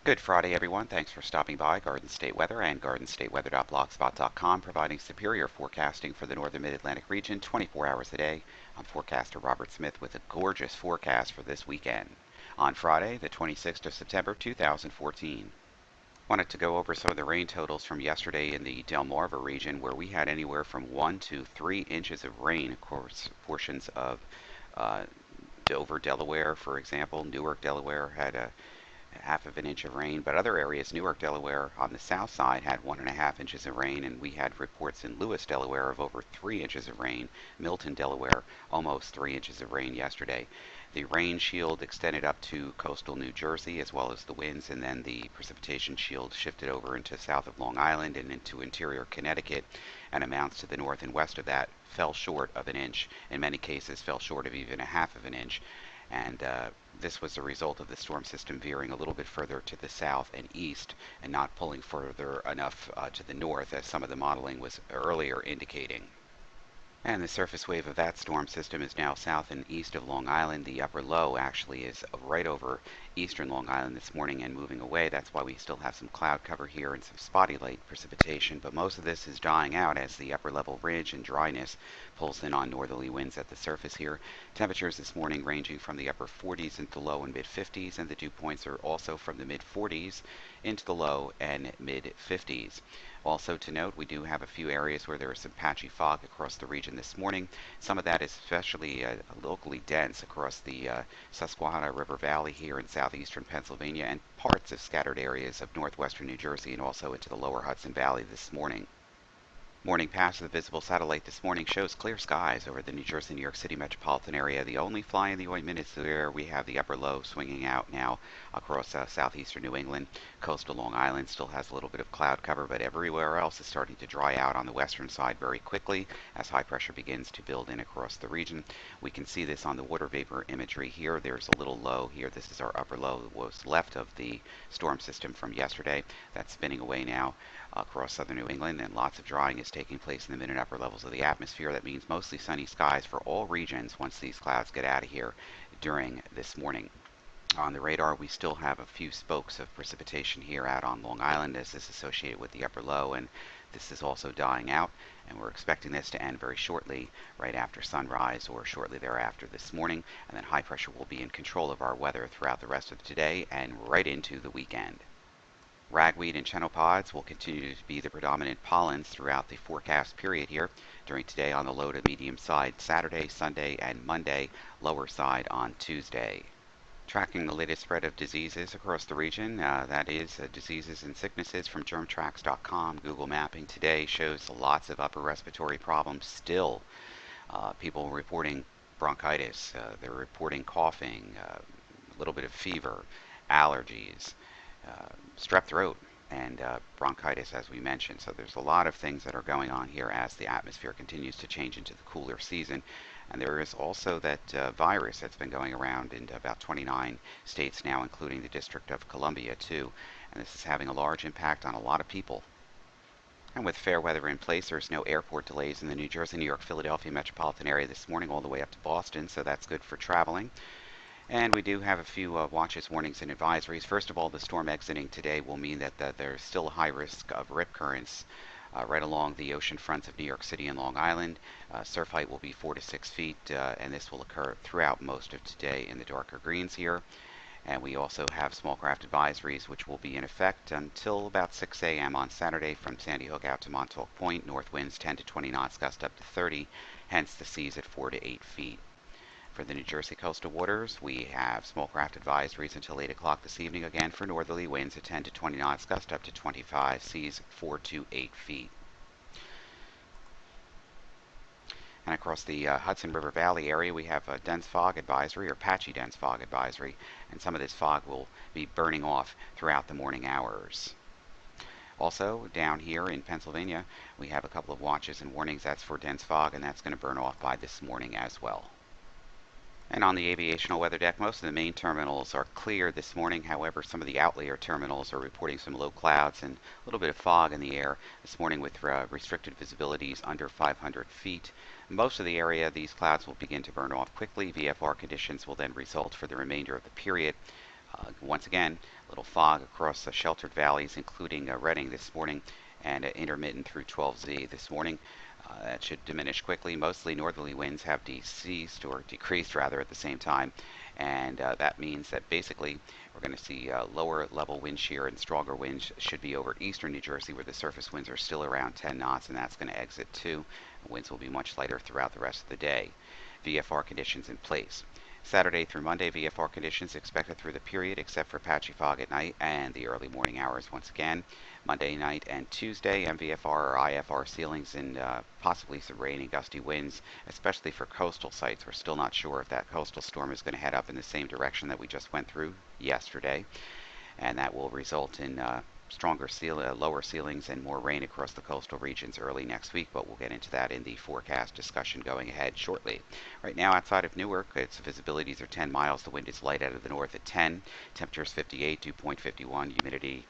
Good Friday, everyone. Thanks for stopping by. Garden State Weather and GardenStateWeather.blogspot.com providing superior forecasting for the northern mid-Atlantic region 24 hours a day. I'm forecaster Robert Smith with a gorgeous forecast for this weekend. On Friday, the 26th of September, 2014. Wanted to go over some of the rain totals from yesterday in the Delmarva region where we had anywhere from 1 to 3 inches of rain. Of course, portions of uh, Dover, Delaware, for example, Newark, Delaware had a half of an inch of rain, but other areas, Newark, Delaware, on the south side had 1.5 inches of rain, and we had reports in Lewis, Delaware, of over 3 inches of rain. Milton, Delaware, almost 3 inches of rain yesterday. The rain shield extended up to coastal New Jersey as well as the winds, and then the precipitation shield shifted over into south of Long Island and into interior Connecticut, and amounts to the north and west of that fell short of an inch. In many cases, fell short of even a half of an inch. And this was a result of the storm system veering a little bit further to the south and east and not pulling further enough to the north as some of the modeling was earlier indicating. And the surface wave of that storm system is now south and east of Long Island. The upper low actually is right over eastern Long Island this morning and moving away. That's why we still have some cloud cover here and some spotty light precipitation. But most of this is dying out as the upper level ridge and dryness pulls in on northerly winds at the surface here. Temperatures this morning ranging from the upper 40s into low and mid 50s, and the dew points are also from the mid 40s into the low and mid 50s. Also to note, we do have a few areas where there is some patchy fog across the region this morning. Some of that is especially locally dense across the Susquehanna River Valley here in southeastern Pennsylvania and parts of scattered areas of northwestern New Jersey and also into the lower Hudson Valley this morning. Morning pass of the visible satellite this morning shows clear skies over the New Jersey, New York City metropolitan area. The only fly in the ointment is where we have the upper low swinging out now across southeastern New England. Coastal Long Island still has a little bit of cloud cover, but everywhere else is starting to dry out on the western side very quickly as high pressure begins to build in across the region. We can see this on the water vapor imagery here. There's a little low here. This is our upper low that was left of the storm system from yesterday. That's spinning away now across southern New England, and lots of drying is taking place in the mid and upper levels of the atmosphere. That means mostly sunny skies for all regions once these clouds get out of here during this morning. On the radar, we still have a few spokes of precipitation here out on Long Island as is associated with the upper low, and this is also dying out, and we're expecting this to end very shortly, right after sunrise or shortly thereafter this morning, and then high pressure will be in control of our weather throughout the rest of today and right into the weekend. Ragweed and chenopod's will continue to be the predominant pollens throughout the forecast period here during today on the low to medium side Saturday, Sunday, and Monday, lower side on Tuesday. Tracking the latest spread of diseases across the region, that is diseases and sicknesses from germtracks.com. Google mapping today shows lots of upper respiratory problems still. People reporting bronchitis, they're reporting coughing, a little bit of fever, allergies, strep throat, and bronchitis, as we mentioned. So there's a lot of things that are going on here as the atmosphere continues to change into the cooler season. And there is also that virus that's been going around in about 29 states now, including the District of Columbia, too. And this is having a large impact on a lot of people. And with fair weather in place, there's no airport delays in the New Jersey, New York, Philadelphia metropolitan area this morning, all the way up to Boston, so that's good for traveling. And we do have a few watches, warnings, and advisories. First of all, the storm exiting today will mean that there's still a high risk of rip currents right along the ocean fronts of New York City and Long Island. Surf height will be 4 to 6 feet, and this will occur throughout most of today in the darker greens here. And we also have small craft advisories, which will be in effect until about 6 a.m. on Saturday from Sandy Hook out to Montauk Point. North winds 10 to 20 knots, gust up to 30, hence the seas at 4 to 8 feet. For the New Jersey coastal waters, we have small craft advisories until 8 o'clock this evening, again for northerly winds at 10 to 20 knots, gust up to 25, seas 4 to 8 feet. And across the Hudson River Valley area, we have a dense fog advisory or patchy dense fog advisory, and some of this fog will be burning off throughout the morning hours. Also, down here in Pennsylvania, we have a couple of watches and warnings. That's for dense fog, and that's going to burn off by this morning as well. And on the aviational weather deck, most of the main terminals are clear this morning. However, some of the outlier terminals are reporting some low clouds and a little bit of fog in the air this morning with restricted visibilities under 500 feet. Most of the area, these clouds will begin to burn off quickly. VFR conditions will then result for the remainder of the period. Once again, a little fog across the sheltered valleys, including Redding this morning, and intermittent through 12Z this morning. That should diminish quickly. Mostly northerly winds have decreased rather at the same time, and that means that basically we're going to see lower level wind shear and stronger winds should be over eastern New Jersey, where the surface winds are still around 10 knots, and that's going to exit too. Winds will be much lighter throughout the rest of the day. VFR conditions in place. Saturday through Monday, VFR conditions expected through the period, except for patchy fog at night and the early morning hours once again. Monday night and Tuesday, MVFR or IFR ceilings and possibly some rain and gusty winds, especially for coastal sites. We're still not sure if that coastal storm is going to head up in the same direction that we just went through yesterday, and that will result in lower ceilings and more rain across the coastal regions early next week, but we'll get into that in the forecast discussion going ahead shortly. Right now outside of Newark, its visibilities are 10 miles. The wind is light out of the north at 10. Temperatures 58, dew point 51, humidity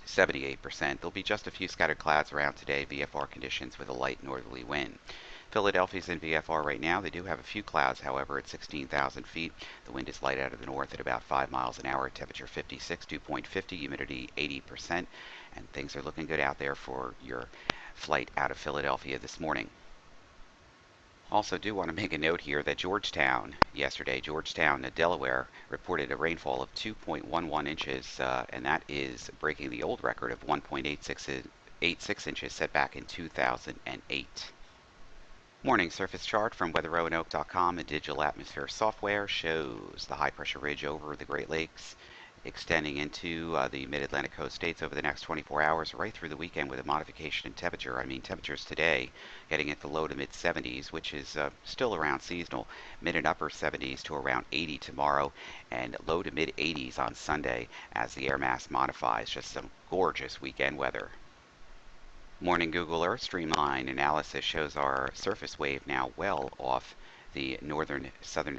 78%. There'll be just a few scattered clouds around today, VFR conditions with a light northerly wind. Philadelphia's in VFR right now. They do have a few clouds, however, at 16,000 feet. The wind is light out of the north at about 5 miles an hour. Temperature 56, dew point 50, humidity 80%. And things are looking good out there for your flight out of Philadelphia this morning. Also do want to make a note here that Georgetown, Delaware, reported a rainfall of 2.11 inches, and that is breaking the old record of 1.86 inches set back in 2008. Morning surface chart from weatherroanoke.com. A digital atmosphere software shows the high pressure ridge over the Great Lakes extending into the mid-Atlantic coast states over the next 24 hours, right through the weekend with a modification in temperature. I mean, temperatures today getting into low to mid-70s, which is still around seasonal. Mid and upper 70s to around 80 tomorrow, and low to mid-80s on Sunday as the air mass modifies. Just some gorgeous weekend weather. Morning Google Earth Streamline analysis shows our surface wave now well off the southern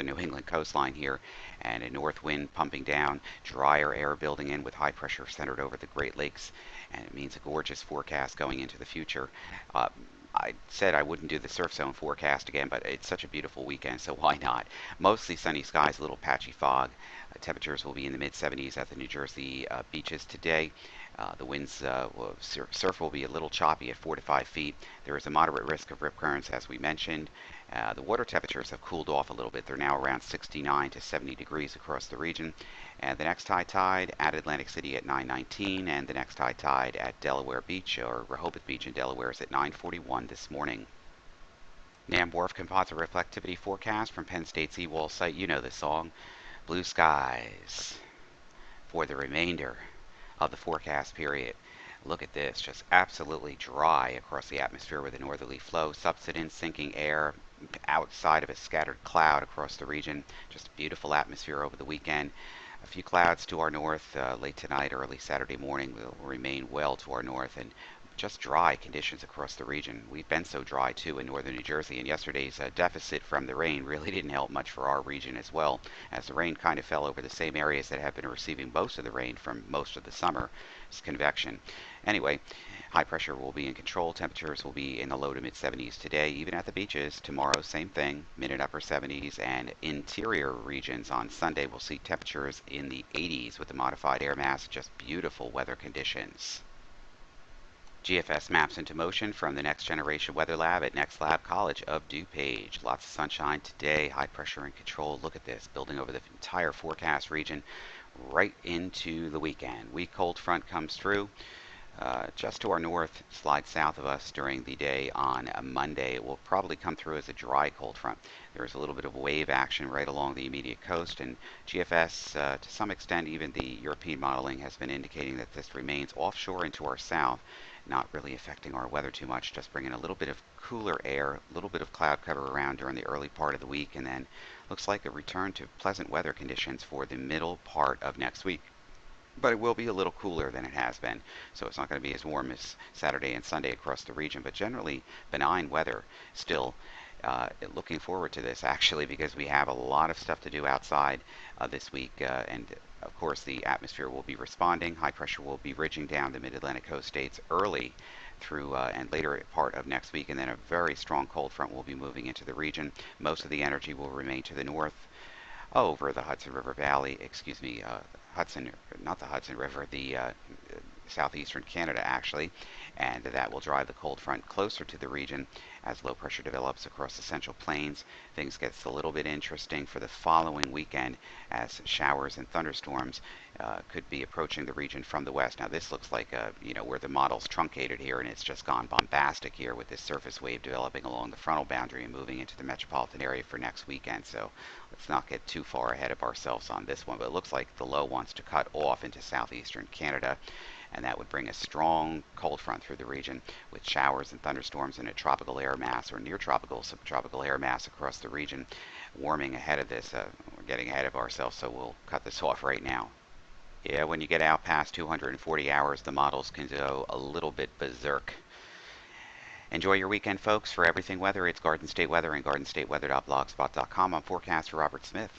New England coastline here, and a north wind pumping down, drier air building in with high pressure centered over the Great Lakes, and it means a gorgeous forecast going into the future. I said I wouldn't do the surf zone forecast again, but it's such a beautiful weekend, so why not? Mostly sunny skies, a little patchy fog. Temperatures will be in the mid-70s at the New Jersey beaches today. The winds, surf will be a little choppy at 4 to 5 feet. There is a moderate risk of rip currents, as we mentioned. The water temperatures have cooled off a little bit. They're now around 69 to 70 degrees across the region. And the next high tide at Atlantic City at 9:19, and the next high tide at Delaware Beach, or Rehoboth Beach in Delaware, is at 9:41 this morning. Nam Wharf composite reflectivity forecast from Penn State's eWall site. You know the song. Blue skies for the remainder of the forecast period. Look at this, just absolutely dry across the atmosphere with a northerly flow, subsidence, sinking air outside of a scattered cloud across the region. Just a beautiful atmosphere over the weekend. A few clouds to our north late tonight, early Saturday morning will remain well to our north, and just dry conditions across the region. We've been so dry too in northern New Jersey, and yesterday's deficit from the rain really didn't help much for our region as well, as the rain kind of fell over the same areas that have been receiving most of the rain from most of the summer. It's convection. Anyway, high pressure will be in control. Temperatures will be in the low to mid 70s today, even at the beaches. Tomorrow, same thing, mid and upper 70s, and interior regions on Sunday will see temperatures in the 80s with the modified air mass. Just beautiful weather conditions. GFS maps into motion from the Next Generation Weather Lab at Next Lab College of DuPage. Lots of sunshine today, high pressure in control. Look at this, building over the entire forecast region right into the weekend. Weak cold front comes through. Just to our north, slides south of us during the day on a Monday. It will probably come through as a dry cold front. There is a little bit of wave action right along the immediate coast, and GFS, to some extent, even the European modeling has been indicating that this remains offshore into our south, not really affecting our weather too much, just bringing a little bit of cooler air, a little bit of cloud cover around during the early part of the week, and then looks like a return to pleasant weather conditions for the middle part of next week. But it will be a little cooler than it has been, so it's not going to be as warm as Saturday and Sunday across the region, but generally benign weather still. Looking forward to this, actually, because we have a lot of stuff to do outside this week, and of course the atmosphere will be responding. High pressure will be ridging down the mid-Atlantic coast states early through and later part of next week, and then a very strong cold front will be moving into the region. Most of the energy will remain to the north. over the Hudson River Valley, excuse me, Hudson, not the Hudson River, the southeastern Canada actually, and that will drive the cold front closer to the region as low pressure develops across the central plains. Things gets a little bit interesting for the following weekend as showers and thunderstorms could be approaching the region from the west. Now this looks like where the model's truncated here, and it's just gone bombastic here with this surface wave developing along the frontal boundary and moving into the metropolitan area for next weekend. So let's not get too far ahead of ourselves on this one, but it looks like the low wants to cut off into southeastern Canada, and that would bring a strong cold front through the region with showers and thunderstorms and a tropical air mass or near tropical subtropical air mass across the region warming ahead of this. We're getting ahead of ourselves, so we'll cut this off right now. Yeah, when you get out past 240 hours, the models can go a little bit berserk. Enjoy your weekend, folks. For everything weather, it's Garden State Weather and GardenStateWeather.blogspot.com. I'm forecaster Robert Smith.